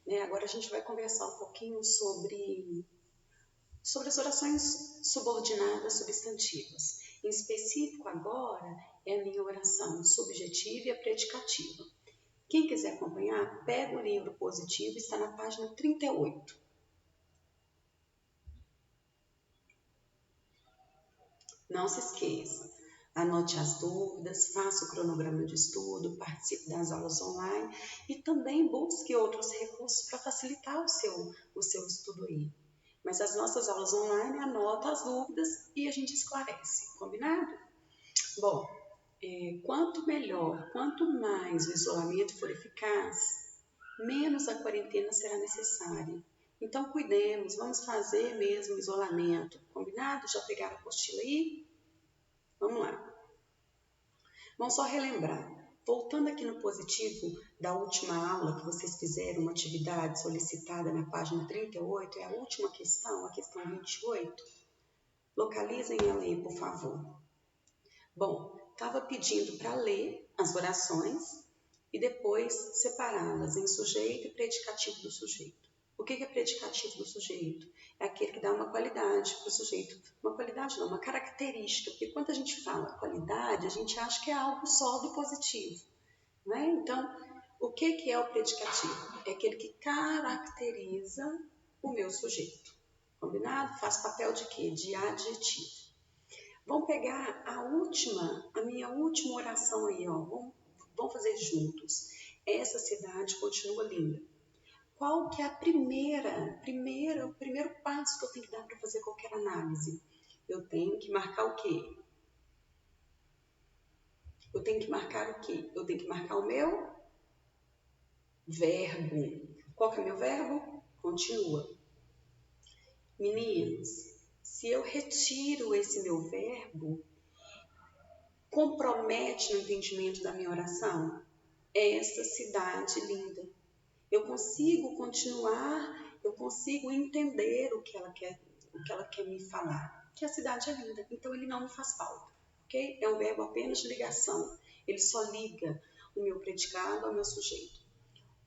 né? Agora a gente vai conversar um pouquinho sobre as orações subordinadas substantivas. Em específico, agora, é a minha oração subjetiva e a predicativa. Quem quiser acompanhar, pega o livro positivo, está na página 38. Não se esqueça, anote as dúvidas, faça o cronograma de estudo, participe das aulas online e também busque outros recursos para facilitar o seu estudo aí. Mas as nossas aulas online, anota as dúvidas e a gente esclarece, combinado? Bom, quanto melhor, quanto mais o isolamento for eficaz, menos a quarentena será necessária. Então, cuidemos, vamos fazer mesmo isolamento, combinado? Já pegaram a apostila aí? Vamos lá. Vamos só relembrar. Voltando aqui no positivo da última aula que vocês fizeram, uma atividade solicitada na página 38, é a última questão, a questão 28. Localizem ela aí, por favor. Bom, estava pedindo para ler as orações e depois separá-las em sujeito e predicativo do sujeito. O que é predicativo do sujeito? É aquele que dá uma qualidade para o sujeito. Uma qualidade não, uma característica. Porque quando a gente fala qualidade, a gente acha que é algo só do positivo. Né? Então, o que é o predicativo? É aquele que caracteriza o meu sujeito. Combinado? Faz papel de quê? De adjetivo. Vamos pegar a minha última oração aí, ó. Vamos fazer juntos. Essa cidade continua linda. Qual que é o primeiro passo que eu tenho que dar para fazer qualquer análise? Eu tenho que marcar o quê? Eu tenho que marcar o quê? Eu tenho que marcar o meu verbo. Qual que é o meu verbo? Continua. Meninas, se eu retiro esse meu verbo, compromete no entendimento da minha oração? Essa cidade linda. Eu consigo continuar, eu consigo entender o que ela quer me falar. Que a cidade é linda, então ele não me faz falta, ok? É um verbo apenas de ligação. Ele só liga o meu predicado ao meu sujeito.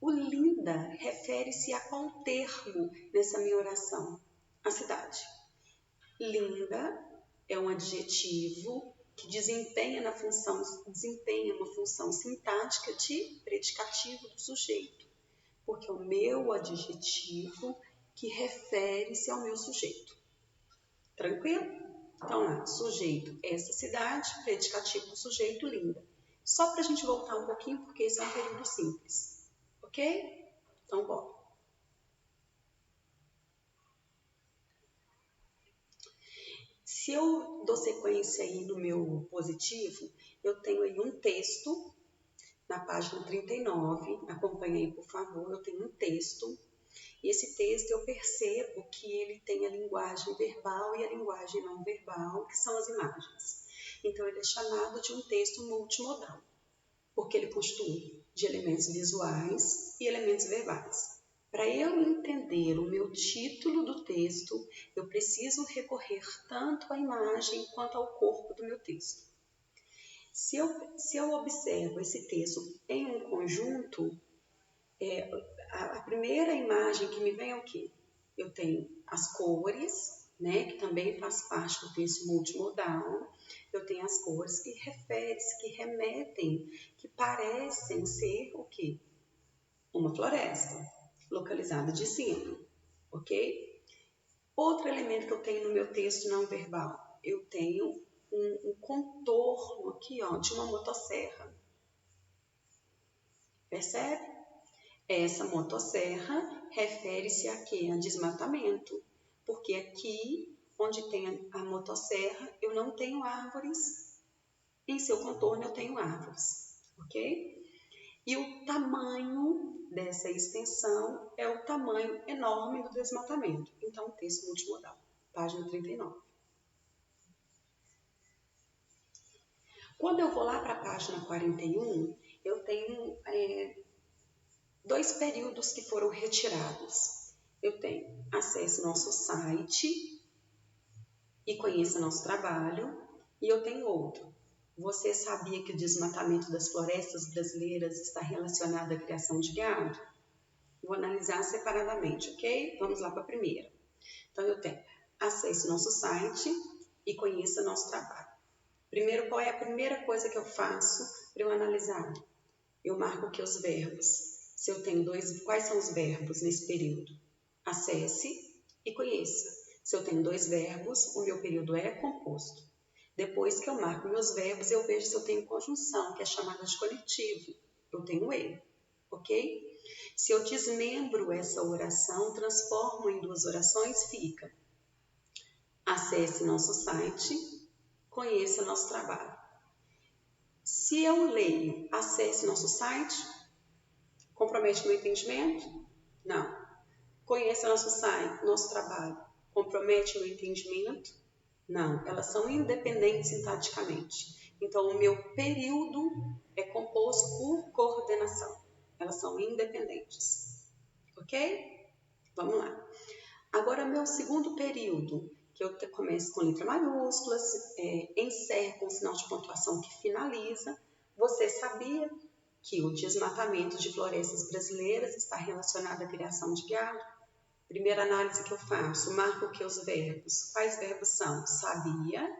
O linda refere-se a qual termo nessa minha oração? A cidade. Linda é um adjetivo que desempenha uma função sintática de predicativo do sujeito, porque é o meu adjetivo que refere-se ao meu sujeito. Tranquilo? Então lá, sujeito, essa cidade, predicativo do sujeito, linda. Só para a gente voltar um pouquinho, porque esse é um período simples. Ok? Então, bora. Se eu dou sequência aí no meu positivo, eu tenho aí um texto na página 39, acompanhe aí por favor, eu tenho um texto, e esse texto eu percebo que ele tem a linguagem verbal e a linguagem não verbal, que são as imagens. Então ele é chamado de um texto multimodal, porque ele constitui de elementos visuais e elementos verbais. Para eu entender o meu título do texto, eu preciso recorrer tanto à imagem quanto ao corpo do meu texto. Se eu observo esse texto em um conjunto, a primeira imagem que me vem é o quê? Eu tenho as cores, né, que também faz parte do texto multimodal. Eu tenho as cores que remetem, que parecem ser o quê? Uma floresta, localizada de cima, ok? Outro elemento que eu tenho no meu texto não verbal, eu tenho um contorno aqui, ó, de uma motosserra. Percebe? Essa motosserra refere-se a quê? A desmatamento, porque aqui onde tem a motosserra eu não tenho árvores, em seu contorno eu tenho árvores, ok? E o tamanho dessa extensão é o tamanho enorme do desmatamento. Então, texto multimodal, página 39. Quando eu vou lá para a página 41, eu tenho dois períodos que foram retirados. Eu tenho acesse nosso site e conheça nosso trabalho. E eu tenho outro. Você sabia que o desmatamento das florestas brasileiras está relacionado à criação de gado? Vou analisar separadamente, ok? Vamos lá para a primeira. Então, eu tenho: acesse nosso site e conheça nosso trabalho. Primeiro, qual é a primeira coisa que eu faço para eu analisar? Eu marco aqui os verbos. Se eu tenho quais são os verbos nesse período? Acesse e conheça. Se eu tenho 2 verbos, o meu período é composto. Depois que eu marco meus verbos, eu vejo se eu tenho conjunção, que é chamada de conectivo. Eu tenho ele, ok? Se eu desmembro essa oração, transformo em 2 orações, fica: acesse nosso site, conheça nosso trabalho. Se eu leio acesse nosso site, compromete meu entendimento? Não. Conheça nosso site, nosso trabalho, compromete meu entendimento? Não. Elas são independentes sintaticamente. Então, o meu período é composto por coordenação. Elas são independentes. Ok? Vamos lá. Agora, meu segundo período, que eu começo com letra maiúscula, encerro com sinal de pontuação que finaliza. Você sabia que o desmatamento de florestas brasileiras está relacionado à criação de gado? Primeira análise que eu faço, marco aqui os verbos. Quais verbos são? Sabia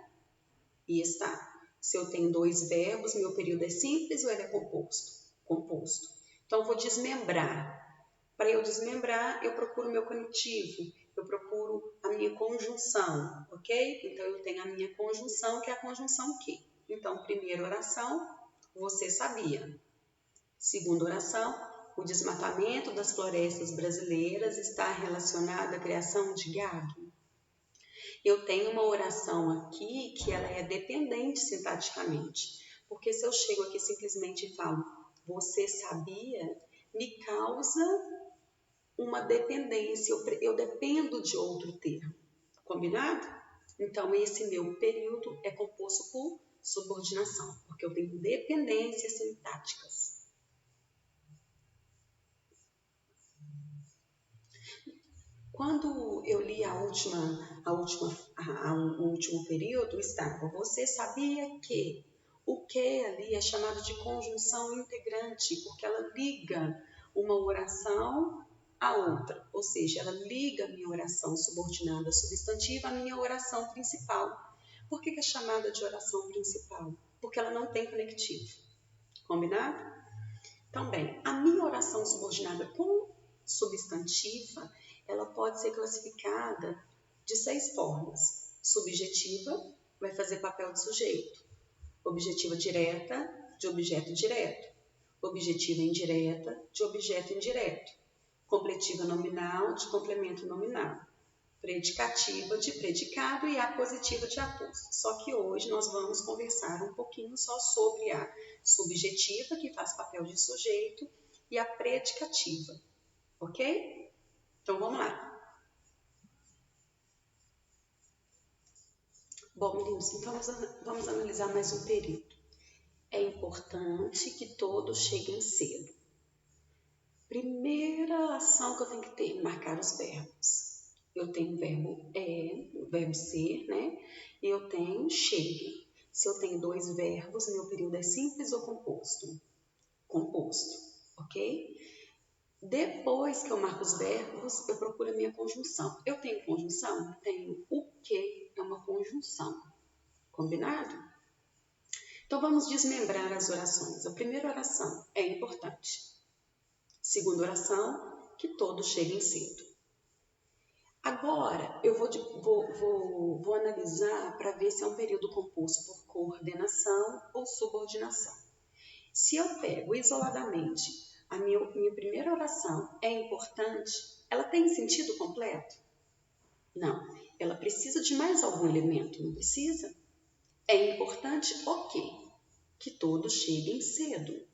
e está. Se eu tenho 2 verbos, meu período é simples ou ele é composto? Composto. Então, eu vou desmembrar. Para eu desmembrar, eu procuro o meu conectivo, eu procuro a minha conjunção, ok? Então, eu tenho a minha conjunção, que é a conjunção que. Então, primeira oração, você sabia. Segunda oração, o desmatamento das florestas brasileiras está relacionado à criação de gado. Eu tenho uma oração aqui que ela é dependente sintaticamente, porque se eu chego aqui simplesmente e falo, você sabia, me causa uma dependência, eu dependo de outro termo, combinado? Então, esse meu período é composto por subordinação, porque eu tenho dependências sintáticas. Quando eu li o último período, estava: você sabia que? O que ali é chamado de conjunção integrante, porque ela liga uma oração à outra, ou seja, ela liga a minha oração subordinada substantiva à minha oração principal. Por que é chamada de oração principal? Porque ela não tem conectivo. Combinado? Então, bem, a minha oração subordinada com substantiva, ela pode ser classificada de 6 formas. Subjetiva, vai fazer papel de sujeito. Objetiva direta, de objeto direto. Objetiva indireta, de objeto indireto. Completiva nominal, de complemento nominal. Predicativa, de predicado, e apositiva, de aposto. Só que hoje nós vamos conversar um pouquinho só sobre a subjetiva, que faz papel de sujeito, e a predicativa, ok? Então, vamos lá. Bom, meninos, então vamos analisar mais um período. É importante que todos cheguem cedo. Primeira ação que eu tenho que ter, marcar os verbos. Eu tenho o verbo o verbo ser, né? E eu tenho chegue. Se eu tenho 2 verbos, meu período é simples ou composto? Composto, ok? Depois que eu marco os verbos, eu procuro a minha conjunção. Eu tenho conjunção? Tenho. O que é uma conjunção? Combinado? Então, vamos desmembrar as orações. A primeira oração é importante. Segunda oração, que todos cheguem cedo. Agora, eu vou analisar para ver se é um período composto por coordenação ou subordinação. Se eu pego isoladamente a minha primeira oração é importante, ela tem sentido completo? Não. Ela precisa de mais algum elemento, não precisa? É importante, ok, que todos cheguem cedo.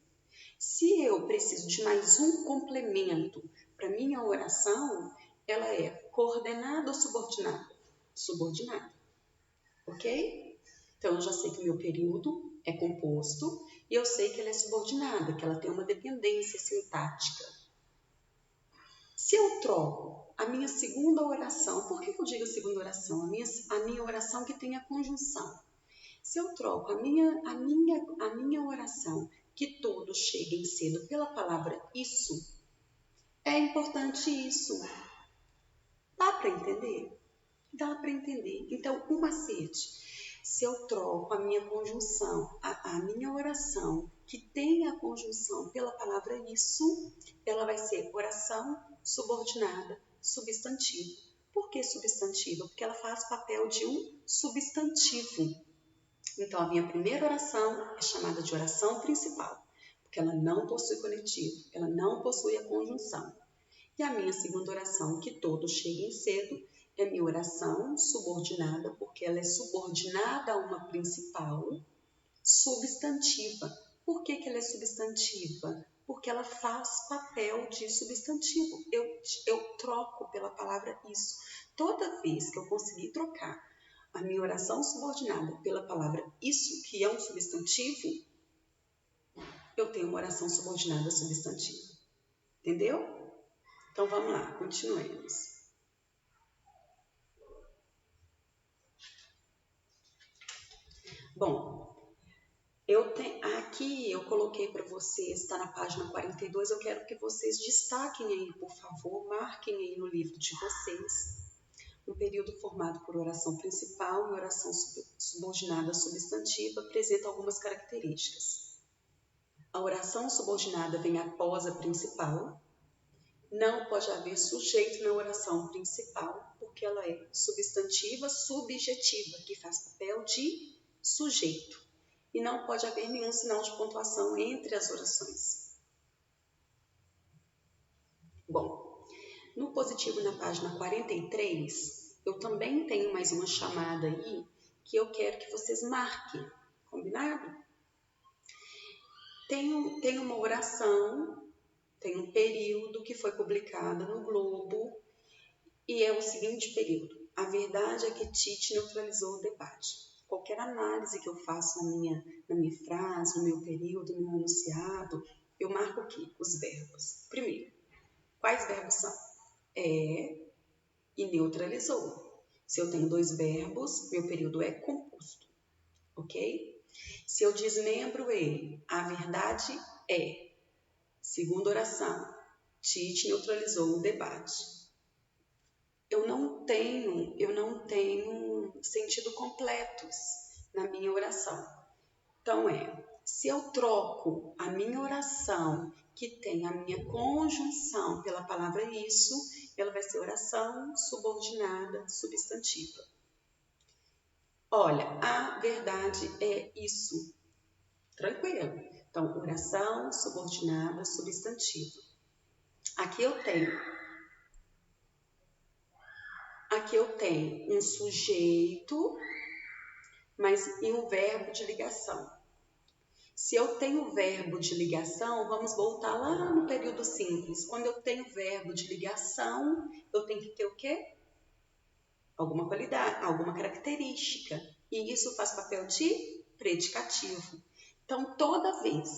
Se eu preciso de mais um complemento para minha oração, ela é coordenada ou subordinada? Subordinada, ok? Então, eu já sei que o meu período é composto e eu sei que ela é subordinada, que ela tem uma dependência sintática. Se eu troco a minha segunda oração, por que eu digo segunda oração? A minha oração que tem a conjunção. Se eu troco a minha oração, que todos cheguem cedo, pela palavra isso, É importante isso. Dá para entender? Dá para entender. Então, o macete, se eu troco a minha conjunção, a minha oração, que tem a conjunção pela palavra isso, ela vai ser oração subordinada substantivo. Por que substantivo? Porque ela faz papel de um substantivo. Então, a minha primeira oração é chamada de oração principal, porque ela não possui conectivo, ela não possui a conjunção. E a minha segunda oração, que todos cheguem cedo, é minha oração subordinada, porque ela é subordinada a uma principal substantiva. Por que ela é substantiva? Porque ela faz papel de substantivo. Eu troco pela palavra isso. Toda vez que eu conseguir trocar a minha oração subordinada pela palavra isso, que é um substantivo, eu tenho uma oração subordinada substantiva. Entendeu? Então vamos lá, continuemos. Bom, aqui eu coloquei para vocês, está na página 42, eu quero que vocês destaquem aí, por favor, marquem aí no livro de vocês, um período formado por oração principal e oração subordinada substantiva apresenta algumas características. A oração subordinada vem após a principal, não pode haver sujeito na oração principal, porque ela é substantiva subjetiva, que faz papel de sujeito. E não pode haver nenhum sinal de pontuação entre as orações. Bom, no positivo na página 43, eu também tenho mais uma chamada aí que eu quero que vocês marquem, combinado? Tem uma oração, tem um período que foi publicada no Globo e é o seguinte período: a verdade é que Tite neutralizou o debate. Qualquer análise que eu faço na minha frase, no meu período, no meu enunciado, eu marco aqui os verbos. Primeiro, quais verbos são? É e neutralizou. Se eu tenho dois verbos, meu período é composto, ok? Se eu desmembro ele, a verdade é. Segunda oração, Tite neutralizou o debate. Eu não tenho sentido completos na minha oração. Então se eu troco a minha oração que tem a minha conjunção pela palavra isso, ela vai ser oração subordinada substantiva. Olha, a verdade é isso. Tranquilo. Então, oração subordinada substantiva. Aqui eu tenho um sujeito, mas e um verbo de ligação. Se eu tenho verbo de ligação, vamos voltar lá no período simples. Quando eu tenho verbo de ligação, eu tenho que ter o quê? Alguma qualidade, alguma característica. E isso faz papel de predicativo. Então, toda vez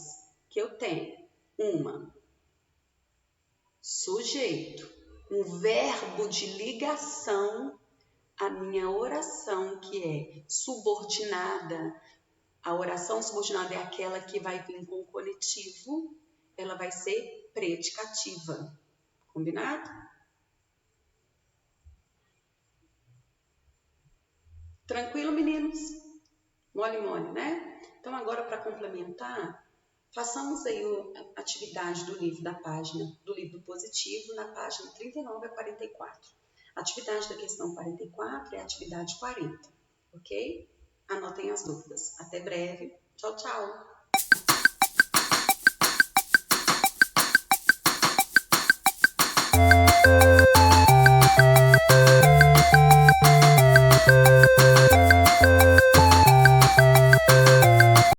que eu tenho uma sujeito, um verbo de ligação, a minha oração que é subordinada, a oração subordinada é aquela que vai vir com o conectivo, ela vai ser predicativa. Combinado? Tranquilo, meninos? Mole, mole, né? Então, agora, para complementar, façamos aí a atividade do livro do livro positivo, na página 39 a 44. A atividade da questão 44 é a atividade 40, ok? Anotem as dúvidas. Até breve. Tchau, tchau!